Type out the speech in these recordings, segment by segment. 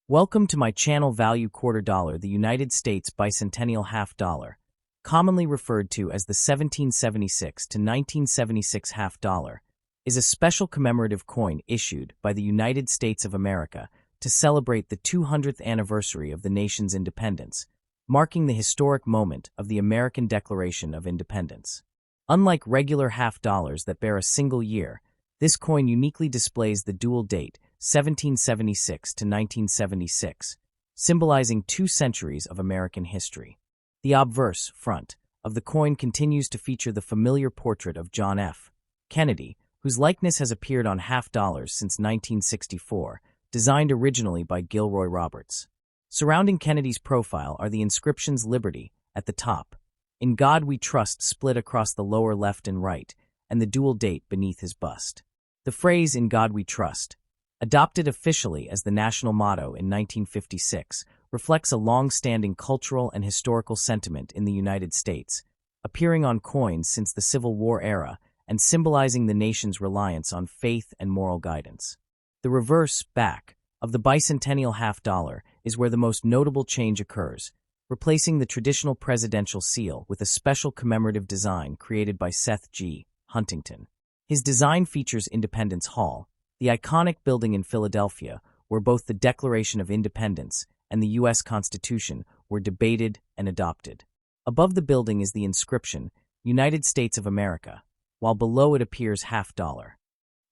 Welcome to my channel. Value quarter dollar. The United States bicentennial half dollar, commonly referred to as the 1776 to 1976 half dollar, is a special commemorative coin issued by the United States of America to celebrate the 200th anniversary of the nation's independence, marking the historic moment of the American Declaration of Independence. Unlike regular half dollars that bear a single year, this coin uniquely displays the dual date 1776 to 1976, symbolizing 2 centuries of American history. The obverse front of the coin continues to feature the familiar portrait of John F. Kennedy, whose likeness has appeared on half dollars since 1964, designed originally by Gilroy Roberts. Surrounding Kennedy's profile are the inscriptions Liberty at the top, In God We Trust split across the lower left and right, and the dual date beneath his bust. The phrase In God We Trust, adopted officially as the national motto in 1956, reflects a long-standing cultural and historical sentiment in the United States, appearing on coins since the Civil War era and symbolizing the nation's reliance on faith and moral guidance. The reverse, back, of the bicentennial half dollar is where the most notable change occurs, replacing the traditional presidential seal with a special commemorative design created by Seth G. Huntington. His design features Independence Hall, the iconic building in Philadelphia where both the Declaration of Independence and the U.S. Constitution were debated and adopted. Above the building is the inscription, United States of America, while below it appears half dollar.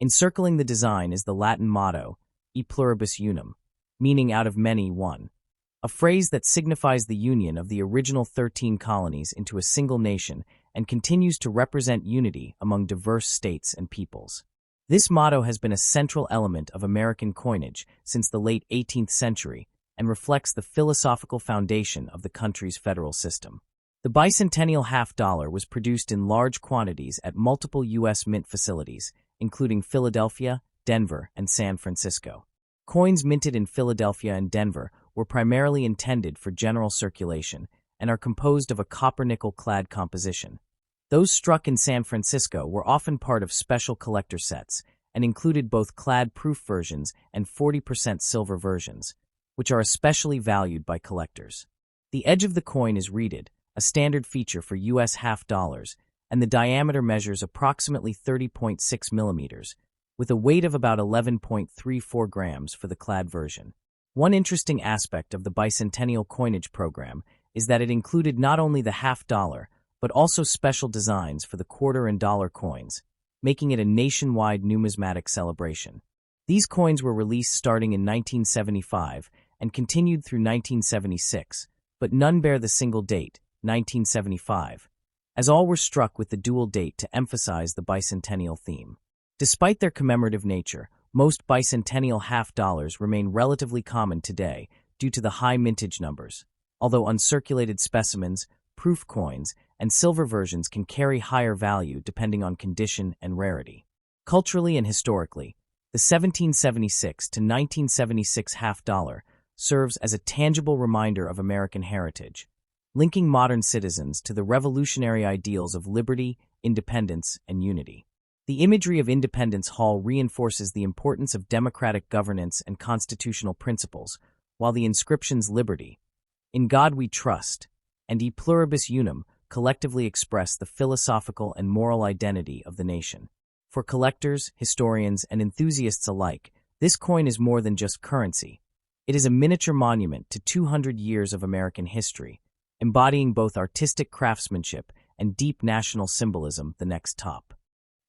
Encircling the design is the Latin motto, E pluribus unum, meaning out of many one, a phrase that signifies the union of the original 13 colonies into a single nation and continues to represent unity among diverse states and peoples. This motto has been a central element of American coinage since the late 18th century and reflects the philosophical foundation of the country's federal system. The bicentennial half dollar was produced in large quantities at multiple U.S. mint facilities, including Philadelphia, Denver, and San Francisco. Coins minted in Philadelphia and Denver were primarily intended for general circulation and are composed of a copper-nickel-clad composition. Those struck in San Francisco were often part of special collector sets and included both clad-proof versions and 40% silver versions, which are especially valued by collectors. The edge of the coin is reeded, a standard feature for U.S. half dollars, and the diameter measures approximately 30.6 millimeters, with a weight of about 11.34 grams for the clad version. One interesting aspect of the bicentennial coinage program is that it included not only the half dollar, but also special designs for the quarter and dollar coins, making it a nationwide numismatic celebration. These coins were released starting in 1975 and continued through 1976, but none bear the single date, 1975, as all were struck with the dual date to emphasize the bicentennial theme. Despite their commemorative nature, most bicentennial half dollars remain relatively common today due to the high mintage numbers, although uncirculated specimens, proof coins, and silver versions can carry higher value depending on condition and rarity. Culturally and historically, the 1776 to 1976 half dollar serves as a tangible reminder of American heritage, linking modern citizens to the revolutionary ideals of liberty, independence, and unity. The imagery of Independence Hall reinforces the importance of democratic governance and constitutional principles, while the inscriptions Liberty, In God We Trust, and E pluribus unum collectively express the philosophical and moral identity of the nation. For collectors, historians, and enthusiasts alike, this coin is more than just currency. It is a miniature monument to 200 years of American history, embodying both artistic craftsmanship and deep national symbolism. The next top.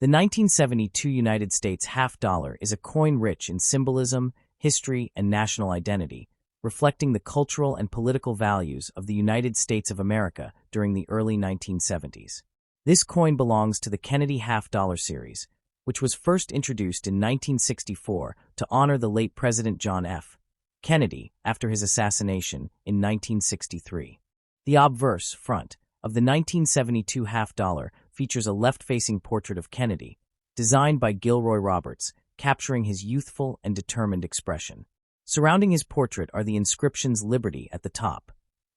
The 1972 United States half dollar is a coin rich in symbolism, history, and national identity, reflecting the cultural and political values of the United States of America during the early 1970s. This coin belongs to the Kennedy half dollar series, which was first introduced in 1964 to honor the late President John F. Kennedy after his assassination in 1963. The obverse front of the 1972 half dollar features a left-facing portrait of Kennedy, designed by Gilroy Roberts, capturing his youthful and determined expression. Surrounding his portrait are the inscriptions Liberty at the top,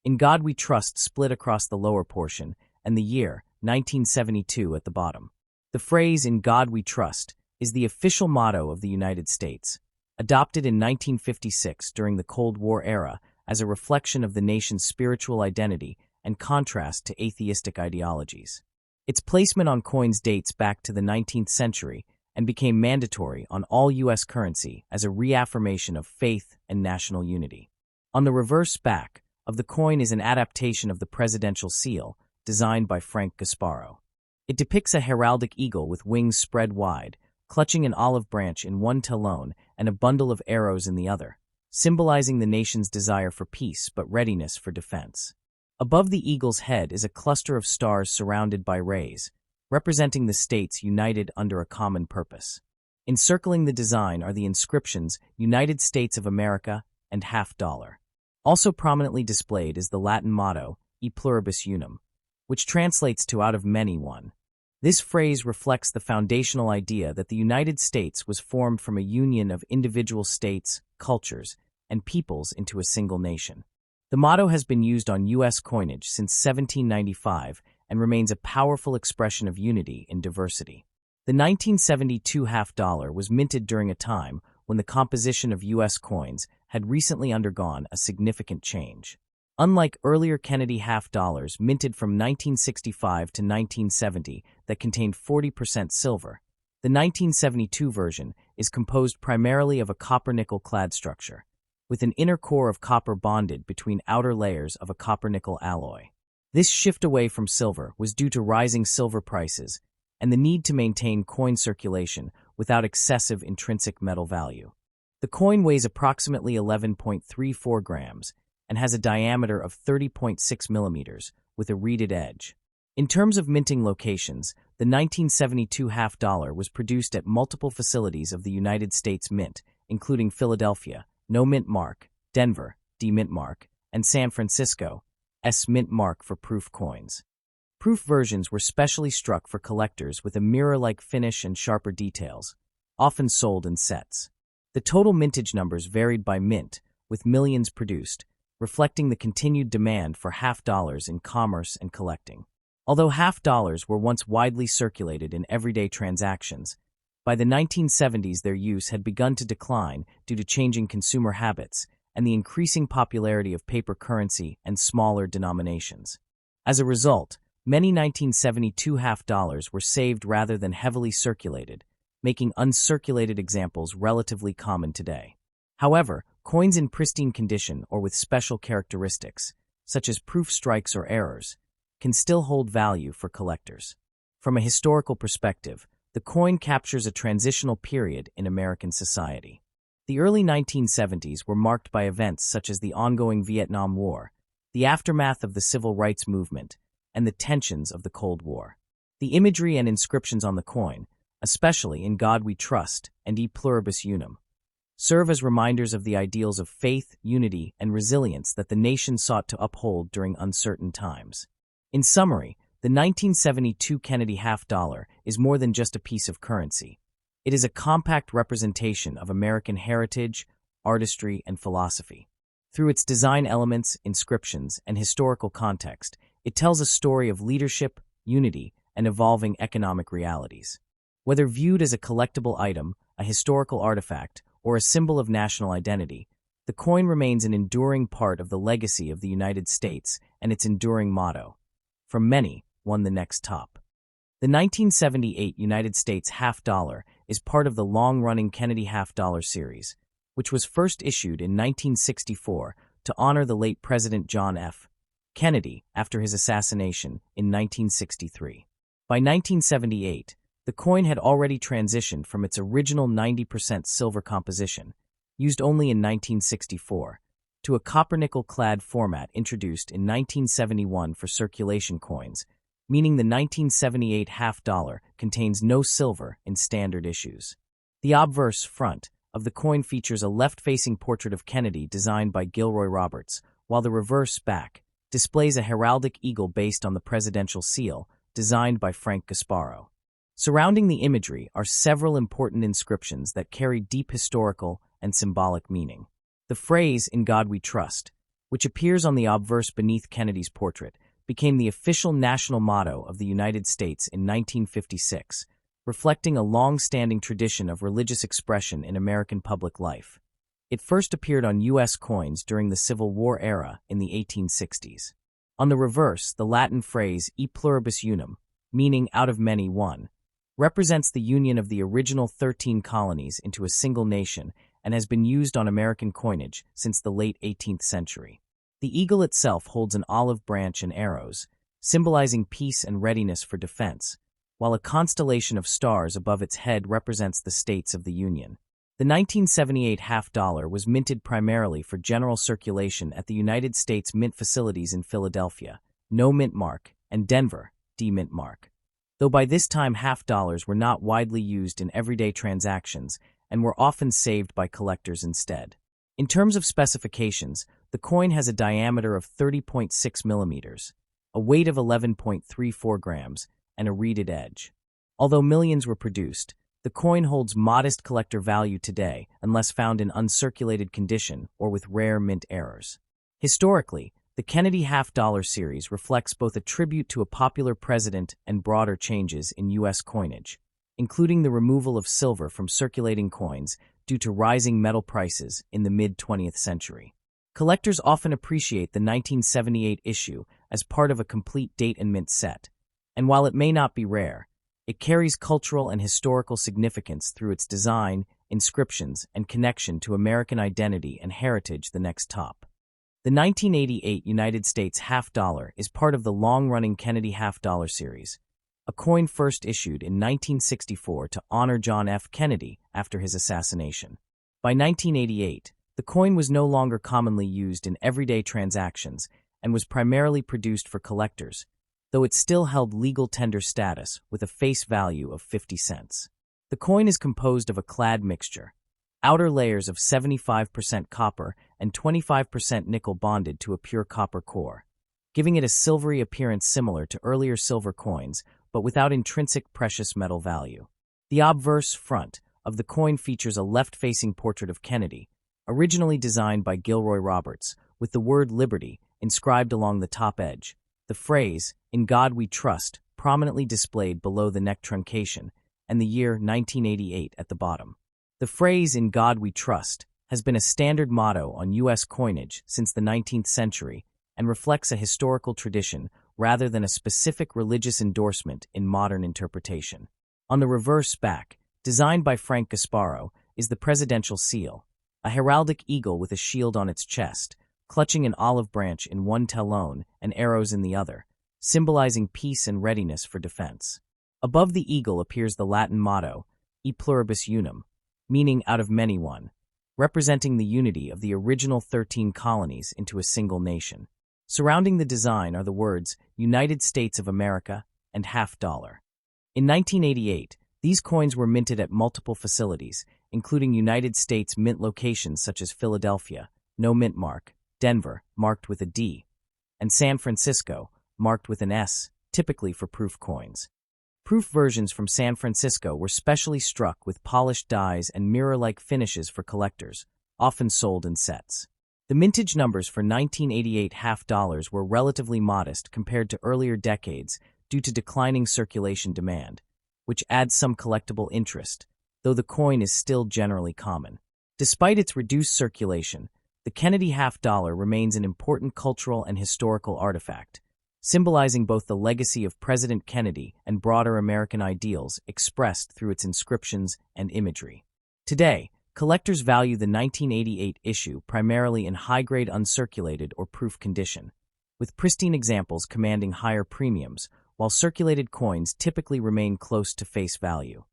In God We Trust split across the lower portion, and the year, 1972, at the bottom. The phrase In God We Trust is the official motto of the United States, adopted in 1956 during the Cold War era as a reflection of the nation's spiritual identity and contrast to atheistic ideologies. Its placement on coins dates back to the 19th century and became mandatory on all U.S. currency as a reaffirmation of faith and national unity. On the reverse back of the coin is an adaptation of the presidential seal, designed by Frank Gasparro. It depicts a heraldic eagle with wings spread wide, clutching an olive branch in one talon and a bundle of arrows in the other, symbolizing the nation's desire for peace but readiness for defense. Above the eagle's head is a cluster of stars surrounded by rays, representing the states united under a common purpose. Encircling the design are the inscriptions United States of America and $50. Also prominently displayed is the Latin motto, E pluribus unum, which translates to out of many one. This phrase reflects the foundational idea that the United States was formed from a union of individual states, cultures, and peoples into a single nation. The motto has been used on U.S. coinage since 1795 and remains a powerful expression of unity in diversity. The 1972 $50 was minted during a time when the composition of U.S. coins had recently undergone a significant change. Unlike earlier Kennedy $50 minted from 1965 to 1970 that contained 40% silver, the 1972 version is composed primarily of a copper-nickel clad structure, with an inner core of copper bonded between outer layers of a copper-nickel alloy. This shift away from silver was due to rising silver prices and the need to maintain coin circulation without excessive intrinsic metal value. The coin weighs approximately 11.34 grams and has a diameter of 30.6 millimeters with a reeded edge. In terms of minting locations, the 1972 $50 was produced at multiple facilities of the United States Mint, including Philadelphia, No Mint Mark, Denver, D Mint Mark, and San Francisco, S Mint Mark for proof coins. Proof versions were specially struck for collectors with a mirror-like finish and sharper details, often sold in sets. The total mintage numbers varied by mint, with millions produced, reflecting the continued demand for $50 in commerce and collecting. Although $50 were once widely circulated in everyday transactions, by the 1970s their use had begun to decline due to changing consumer habits and the increasing popularity of paper currency and smaller denominations. As a result, many 1972 $50 were saved rather than heavily circulated, making uncirculated examples relatively common today. However, coins in pristine condition or with special characteristics, such as proof strikes or errors, can still hold value for collectors. From a historical perspective, the coin captures a transitional period in American society. The early 1970s were marked by events such as the ongoing Vietnam War, the aftermath of the Civil Rights Movement, and the tensions of the Cold War. The imagery and inscriptions on the coin, especially In God We Trust and E Pluribus Unum, serve as reminders of the ideals of faith, unity, and resilience that the nation sought to uphold during uncertain times. In summary, the 1972 Kennedy $50 is more than just a piece of currency. It is a compact representation of American heritage, artistry, and philosophy. Through its design elements, inscriptions, and historical context, it tells a story of leadership, unity, and evolving economic realities. Whether viewed as a collectible item, a historical artifact, or a symbol of national identity, the coin remains an enduring part of the legacy of the United States and its enduring motto, "From many, one the next top." The 1978 United States $50 is part of the long-running Kennedy $50 series, which was first issued in 1964 to honor the late President John F. Kennedy after his assassination in 1963. By 1978, the coin had already transitioned from its original 90% silver composition, used only in 1964, to a copper-nickel-clad format introduced in 1971 for circulation coins, meaning the 1978 $50 contains no silver in standard issues. The obverse front of the coin features a left-facing portrait of Kennedy designed by Gilroy Roberts, while the reverse back displays a heraldic eagle based on the presidential seal, designed by Frank Gasparro. Surrounding the imagery are several important inscriptions that carry deep historical and symbolic meaning. The phrase, "In God We Trust," which appears on the obverse beneath Kennedy's portrait, became the official national motto of the United States in 1956, reflecting a long-standing tradition of religious expression in American public life. It first appeared on U.S. coins during the Civil War era in the 1860s. On the reverse, the Latin phrase e pluribus unum, meaning out of many one, represents the union of the original 13 colonies into a single nation and has been used on American coinage since the late 18th century. The eagle itself holds an olive branch and arrows, symbolizing peace and readiness for defense, while a constellation of stars above its head represents the states of the Union. The 1978 half-dollar was minted primarily for general circulation at the United States Mint facilities in Philadelphia, no mint mark, and Denver, D-mint mark. Though by this time half-dollars were not widely used in everyday transactions and were often saved by collectors instead. In terms of specifications, the coin has a diameter of 30.6 millimeters, a weight of 11.34 grams, and a reeded edge. Although millions were produced, the coin holds modest collector value today unless found in uncirculated condition or with rare mint errors. Historically, the Kennedy half-dollar series reflects both a tribute to a popular president and broader changes in U.S. coinage, including the removal of silver from circulating coins due to rising metal prices in the mid-20th century. Collectors often appreciate the 1978 issue as part of a complete date and mint set, and while it may not be rare, it carries cultural and historical significance through its design, inscriptions, and connection to American identity and heritage. The next top. The 1988 United States half-dollar is part of the long-running Kennedy half-dollar series, a coin first issued in 1964 to honor John F. Kennedy after his assassination. By 1988, the coin was no longer commonly used in everyday transactions and was primarily produced for collectors, though it still held legal tender status with a face value of 50 cents. The coin is composed of a clad mixture, outer layers of 75% copper and 25% nickel bonded to a pure copper core, giving it a silvery appearance similar to earlier silver coins, but without intrinsic precious metal value. The obverse front of the coin features a left-facing portrait of Kennedy, originally designed by Gilroy Roberts, with the word Liberty inscribed along the top edge. The phrase, "In God We Trust," prominently displayed below the neck truncation, and the year 1988 at the bottom. The phrase, "In God We Trust," has been a standard motto on U.S. coinage since the 19th century and reflects a historical tradition rather than a specific religious endorsement in modern interpretation. On the reverse back, designed by Frank Gasparo, is the presidential seal, a heraldic eagle with a shield on its chest, clutching an olive branch in one talon and arrows in the other, symbolizing peace and readiness for defense. Above the eagle appears the Latin motto, e pluribus unum, meaning out of many one, representing the unity of the original 13 colonies into a single nation. Surrounding the design are the words United States of America and half-dollar. In 1988, these coins were minted at multiple facilities, including United States mint locations such as Philadelphia, no mint mark, Denver, marked with a D, and San Francisco, marked with an S, typically for proof coins. Proof versions from San Francisco were specially struck with polished dies and mirror-like finishes for collectors, often sold in sets. The mintage numbers for 1988 half-dollars were relatively modest compared to earlier decades due to declining circulation demand, which adds some collectible interest, though the coin is still generally common. Despite its reduced circulation, the Kennedy half-dollar remains an important cultural and historical artifact, symbolizing both the legacy of President Kennedy and broader American ideals expressed through its inscriptions and imagery. Today, collectors value the 1988 issue primarily in high-grade uncirculated or proof condition, with pristine examples commanding higher premiums, while circulated coins typically remain close to face value.